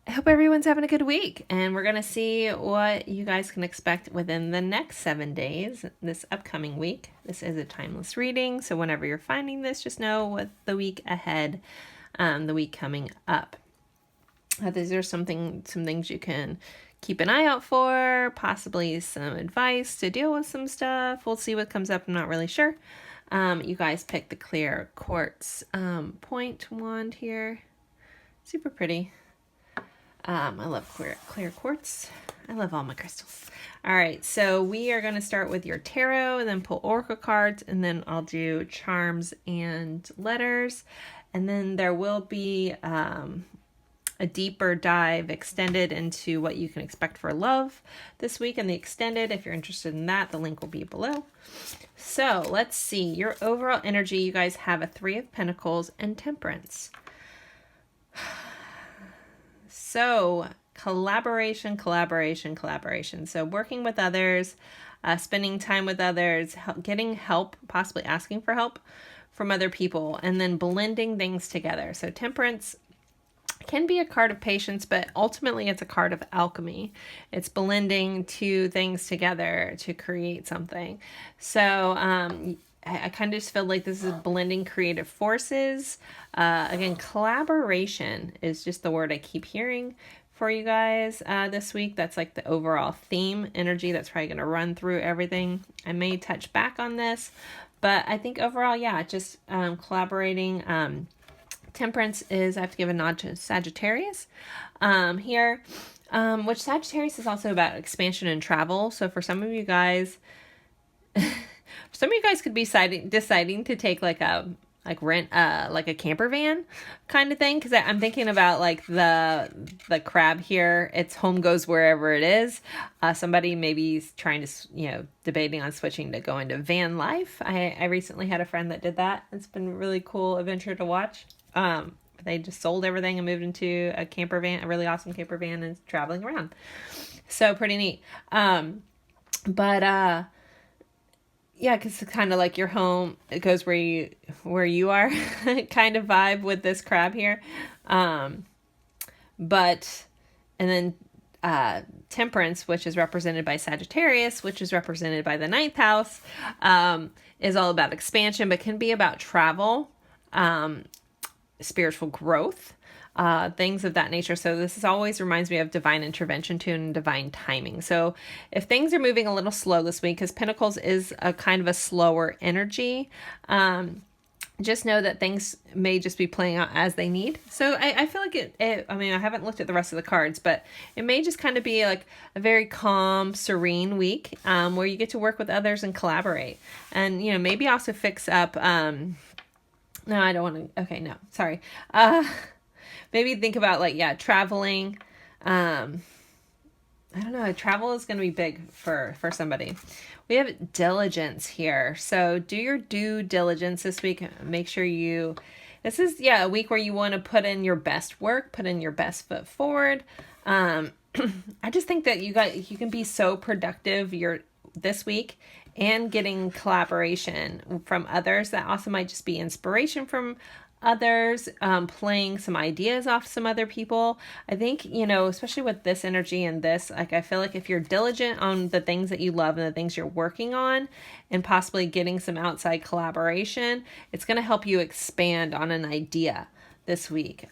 I hope everyone's having a good week, and we're going to see what you guys can expect within the next 7 days, this upcoming week. This is a timeless reading, so whenever you're finding this, just know what the week ahead, the week coming up. These are some things you can keep an eye out for, possibly some advice to deal with some stuff. We'll see what comes up. I'm not really sure. You guys pick the clear quartz point wand here. Super pretty. I love clear quartz. I love all my crystals. All right, so we are going to start with your tarot and then pull oracle cards, and then I'll do charms and letters. And then there will be a deeper dive extended into what you can expect for love this week in the extended. If you're interested in that, the link will be below. So let's see. Your overall energy, you guys have a 3 of Pentacles and Temperance. So collaboration. So working with others, spending time with others, getting help, possibly asking for help from other people, and then blending things together. So Temperance can be a card of patience, but ultimately it's a card of alchemy. It's blending two things together to create something. So I kind of just feel like this is blending creative forces. Again, collaboration is just the word I keep hearing for you guys this week. That's like the overall theme energy that's probably going to run through everything. I may touch back on this, but I think overall, yeah, just collaborating. Temperance is, I have to give a nod to Sagittarius here, which Sagittarius is also about expansion and travel. So for some of you guys, could be deciding to take rent a camper van kind of thing, because I'm thinking about like the crab here. Its home goes wherever it is. Somebody maybe trying to debating on switching to go into van life. I recently had a friend that did that. It's been a really cool adventure to watch. They just sold everything and moved into a camper van, a really awesome camper van, and traveling around. So pretty neat. yeah, because it's kind of like your home, it goes where you are kind of vibe with this crab here. But, and then Temperance, which is represented by Sagittarius, which is represented by the ninth house, is all about expansion, but can be about travel, spiritual growth, things of that nature. So this always reminds me of divine intervention too, and divine timing. So if things are moving a little slow this week, because Pentacles is a kind of a slower energy, just know that things may just be playing out as they need. So I feel like I mean, I haven't looked at the rest of the cards, but it may just kind of be like a very calm, serene week, where you get to work with others and collaborate. And, you know, maybe also fix up, no, I don't want to, okay, no, sorry. Maybe think about like, yeah, traveling. I don't know, travel is going to be big for somebody. We have diligence here. So do your due diligence this week. Make sure this is, yeah, a week where you want to put in your best work, put in your best foot forward. I just think that you can be so productive this week and getting collaboration from others. That also might just be inspiration from others, playing some ideas off some other people. I think, you know, especially with this energy and this, like, I feel like if you're diligent on the things that you love and the things you're working on, and possibly getting some outside collaboration, it's going to help you expand on an idea this week.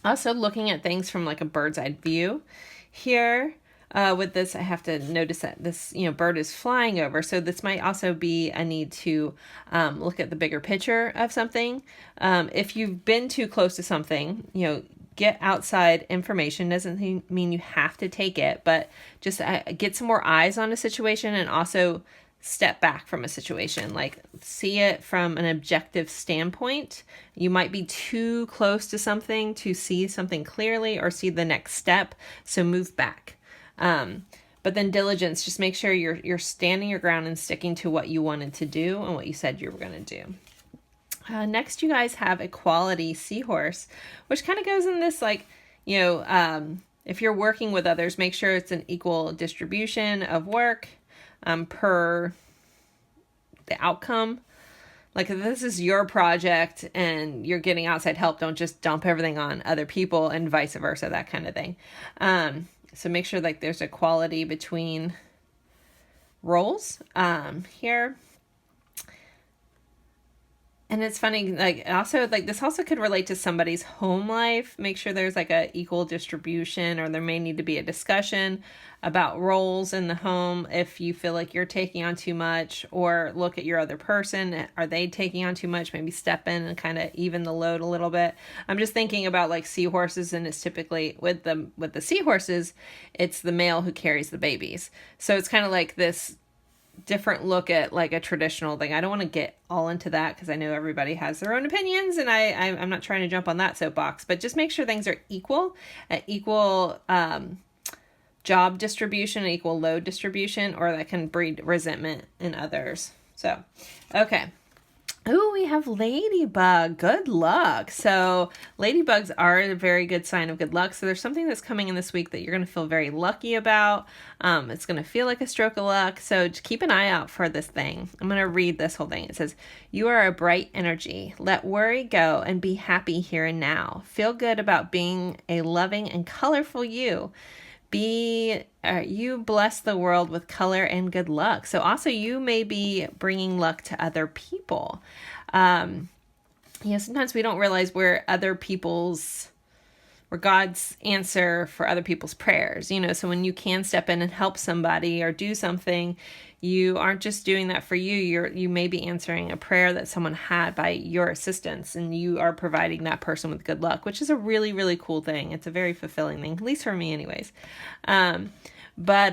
Also looking at things from like a bird's eye view here. With this, I have to notice that this, you know, bird is flying over. So this might also be a need to look at the bigger picture of something. If you've been too close to something, you know, get outside information. Doesn't mean you have to take it, but just get some more eyes on a situation, and also step back from a situation. Like, see it from an objective standpoint. You might be too close to something to see something clearly or see the next step. So move back. But then diligence, just make sure you're standing your ground and sticking to what you wanted to do and what you said you were going to do. Next, you guys have equality seahorse, which kind of goes in this, like, you know, if you're working with others, make sure it's an equal distribution of work, per the outcome. Like, if this is your project and you're getting outside help, don't just dump everything on other people, and vice versa, that kind of thing. So make sure like there's equality between roles here. And it's funny, like, also, like, this also could relate to somebody's home life. Make sure there's like a equal distribution, or there may need to be a discussion about roles in the home if you feel like you're taking on too much, or look at your other person. Are they taking on too much? Maybe step in and kind of even the load a little bit. I'm just thinking about like seahorses, and it's typically with the seahorses, it's the male who carries the babies. So it's kind of like this different look at like a traditional thing. I don't want to get all into that because I know everybody has their own opinions, and I'm not trying to jump on that soapbox, but just make sure things are equal, job distribution, equal load distribution, or that can breed resentment in others. So, okay. Ooh, we have ladybug. Good luck. So ladybugs are a very good sign of good luck. So there's something that's coming in this week that you're going to feel very lucky about. It's going to feel like a stroke of luck. So just keep an eye out for this thing. I'm going to read this whole thing. It says, "You are a bright energy. Let worry go and be happy here and now. Feel good about being a loving and colorful you. You bless the world with color and good luck." So also you may be bringing luck to other people. Sometimes we don't realize we're God's answer for other people's prayers, so when you can step in and help somebody or do something, you aren't just doing that for you. You may be answering a prayer that someone had by your assistance, and you are providing that person with good luck, which is a really, really cool thing. It's a very fulfilling thing, at least for me anyways. But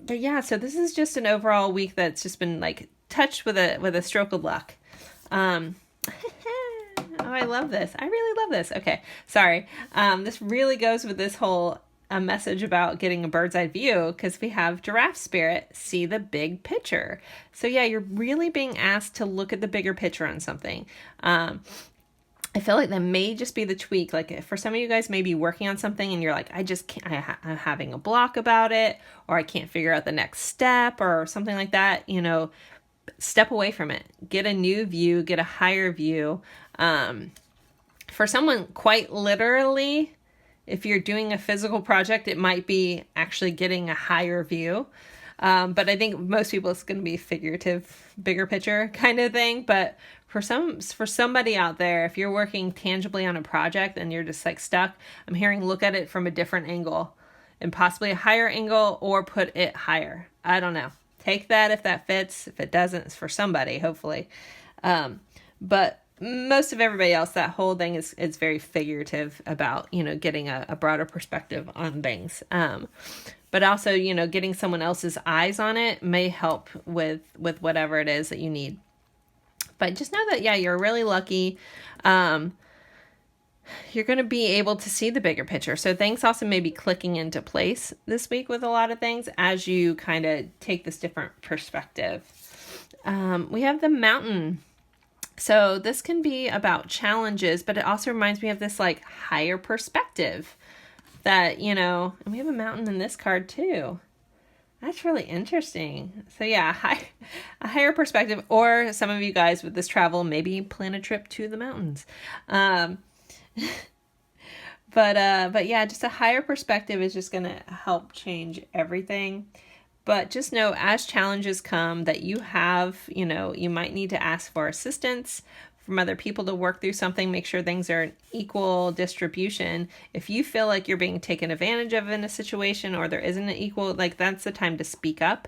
yeah, so this is just an overall week that's just been like touched with a stroke of luck. Oh, I love this. I really love this. Okay. Sorry. This really goes with this whole message about getting a bird's eye view, because we have giraffe spirit, see the big picture. So yeah, you're really being asked to look at the bigger picture on something. I feel like that may just be the tweak. Like, for some of you guys may be working on something and you're like, I just can't, I'm having a block about it, or I can't figure out the next step or something like that. step away from it. Get a new view, get a higher view. For someone, quite literally, if you're doing a physical project, it might be actually getting a higher view. But I think most people it's going to be figurative, bigger picture kind of thing. But for somebody out there, if you're working tangibly on a project and you're just like stuck, I'm hearing look at it from a different angle and possibly a higher angle, or put it higher. I don't know. Take that if that fits. If it doesn't, it's for somebody, hopefully. But most of everybody else, that whole thing is very figurative about, getting a broader perspective on things. But also, getting someone else's eyes on it may help with whatever it is that you need. But just know that, yeah, you're really lucky. You're going to be able to see the bigger picture. So things also may be clicking into place this week with a lot of things as you kind of take this different perspective. We have the Mountain. So this can be about challenges, but it also reminds me of this like higher perspective that, and we have a Mountain in this card too. That's really interesting. So yeah, a higher perspective, or some of you guys with this travel, maybe plan a trip to the mountains. But yeah, just a higher perspective is just going to help change everything. But just know as challenges come that you have, you might need to ask for assistance from other people to work through something. Make sure things are an equal distribution. If you feel like you're being taken advantage of in a situation, or there isn't an equal, like that's the time to speak up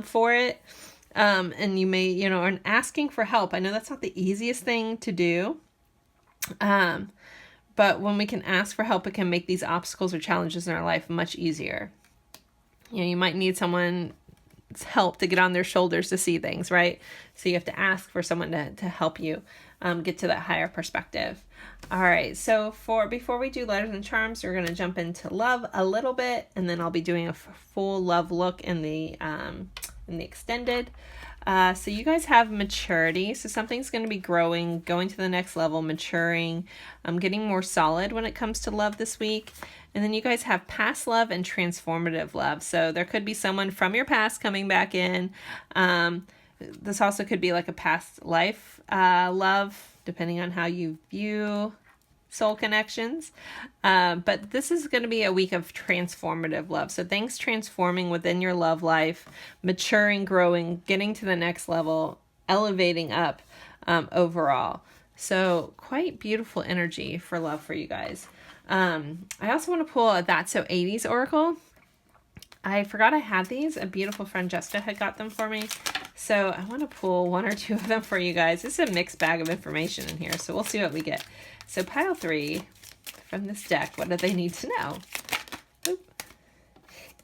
for it. And you may, and asking for help. I know that's not the easiest thing to do. But when we can ask for help, it can make these obstacles or challenges in our life much easier. You might need someone's help to get on their shoulders to see things, right? So you have to ask for someone to help you get to that higher perspective. All right, so before we do letters and charms, we're going to jump into love a little bit, and then I'll be doing a full love look in the extended. So you guys have maturity. So something's going to be growing, going to the next level, maturing, getting more solid when it comes to love this week. And then you guys have past love and transformative love. So there could be someone from your past coming back in. This also could be like a past life love, depending on how you view soul connections. But this is going to be a week of transformative love. So things transforming within your love life, maturing, growing, getting to the next level, elevating up overall. So quite beautiful energy for love for you guys. I also want to pull a That's So 80s Oracle. I forgot I had these. A beautiful friend Jessica had got them for me. So I want to pull one or two of them for you guys. This is a mixed bag of information in here, so we'll see what we get. So pile 3 from this deck, what do they need to know? Oop.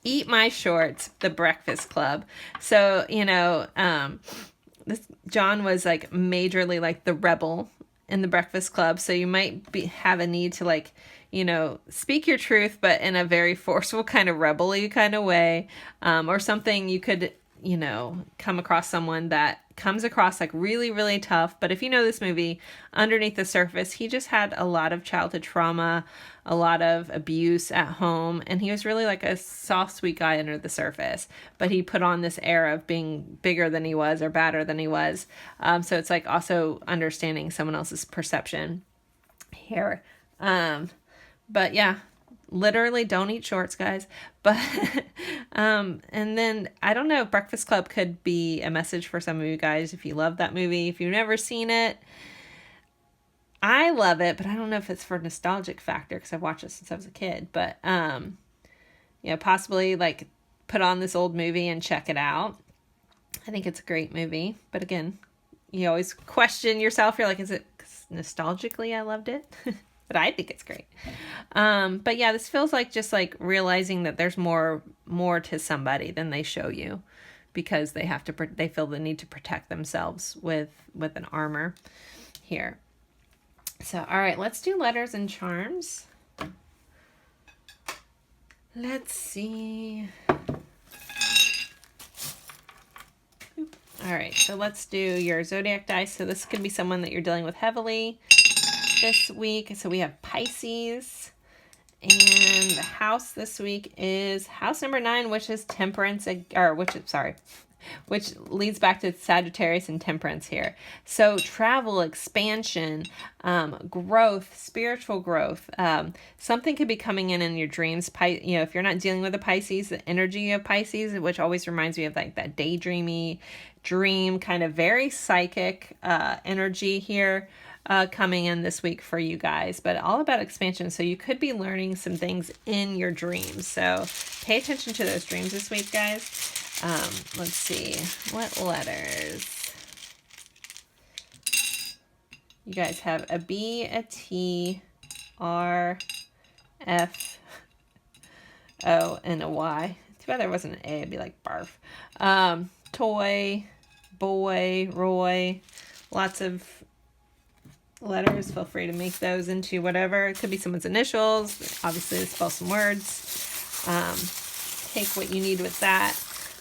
Eat My Shorts, the Breakfast Club. So, this John was like majorly like the rebel in the Breakfast Club. So you might have a need to speak your truth, but in a very forceful kind of rebel-y kind of way. Or something you could, come across someone that comes across like really, really tough. But if you know this movie, underneath the surface, he just had a lot of childhood trauma, a lot of abuse at home. And he was really like a soft, sweet guy under the surface. But he put on this air of being bigger than he was or badder than he was. So it's like also understanding someone else's perception here. But yeah, literally don't eat shorts, guys. But, and then I don't know, Breakfast Club could be a message for some of you guys. If you love that movie, if you've never seen it, I love it, but I don't know if it's for nostalgic factor because I've watched it since I was a kid, but, possibly like put on this old movie and check it out. I think it's a great movie, but again, you always question yourself. You're like, is it nostalgically I loved it? But I think it's great. But yeah, this feels like just like realizing that there's more to somebody than they show you, because they feel the need to protect themselves with an armor here. So, all right, let's do letters and charms. Let's see. All right, so let's do your zodiac dice. So this could be someone that you're dealing with heavily this week. So we have Pisces, and the house this week is house number 9, which is which leads back to Sagittarius and Temperance here. So travel, expansion, growth, spiritual growth. Something could be coming in your dreams. You know, if you're not dealing with a Pisces, the energy of Pisces, which always reminds me of like that daydreamy dream, kind of very psychic energy here. Coming in this week for you guys, but all about expansion. So you could be learning some things in your dreams. So pay attention to those dreams this week, guys. Let's see, what letters? You guys have a B, a T, R, F, O, and a Y. Too bad there wasn't an A, it'd be like barf. Toy, boy, Roy, lots of letters. Feel free to make those into whatever. It could be someone's initials. Obviously, spell some words. Take what you need with that.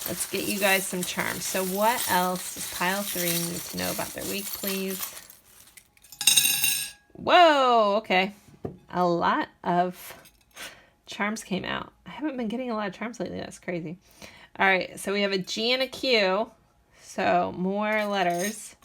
Let's get you guys some charms. So what else does pile 3 need to know about their week, please? Whoa, okay. A lot of charms came out. I haven't been getting a lot of charms lately. That's crazy. All right, so we have a G and a Q. So more letters.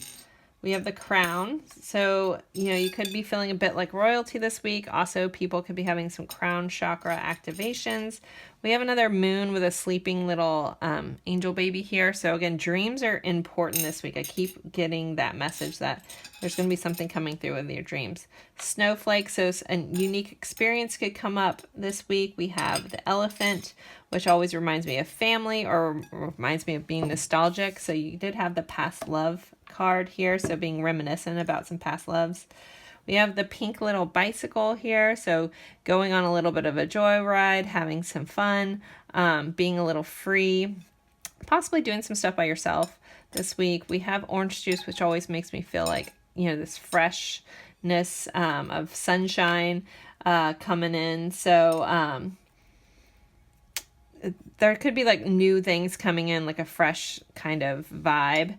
We have the crown. So, you know, you could be feeling a bit like royalty this week. Also, people could be having some crown chakra activations. We have another moon with a sleeping little angel baby here. So again, dreams are important this week. I keep getting that message that there's going to be something coming through with your dreams. Snowflake, so a unique experience could come up this week. We have the elephant, which always reminds me of family or reminds me of being nostalgic. So you did have the past love card here, so being reminiscent about some past loves. We have the pink little bicycle here, so going on a little bit of a joyride, having some fun, being a little free, possibly doing some stuff by yourself this week. We have orange juice, which always makes me feel like, you know, this freshness of sunshine coming in. So there could be like new things coming in, like a fresh kind of vibe.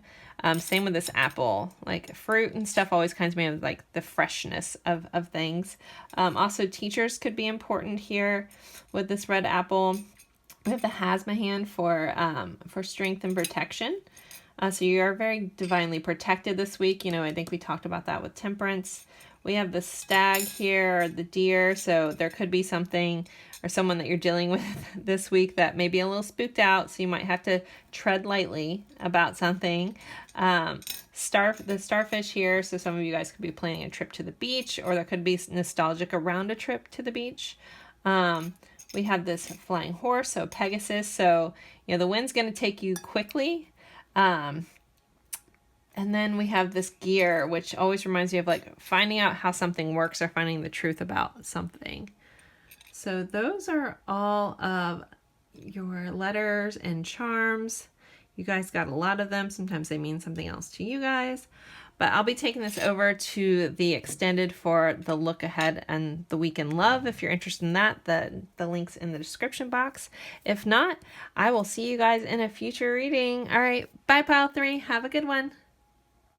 Same with this apple, like fruit and stuff always kinds of me of like the freshness of things. Also teachers could be important here with this red apple. We have the Hasma hand for strength and protection. So you are very divinely protected this week. You know, I think we talked about that with Temperance. We have the stag here, or the deer. So there could be something or someone that you're dealing with this week that may be a little spooked out. So you might have to tread lightly about something. The starfish here. So some of you guys could be planning a trip to the beach, or there could be nostalgic around a trip to the beach. We have this flying horse, so Pegasus. So, you know, the wind's going to take you quickly. And then we have this gear, which always reminds me of like finding out how something works or finding the truth about something. So those are all of your letters and charms. You guys got a lot of them. Sometimes they mean something else to you guys. But I'll be taking this over to the extended for the look ahead and the week in love. If you're interested in that, the link's in the description box. If not, I will see you guys in a future reading. All right, bye, Pile 3. Have a good one.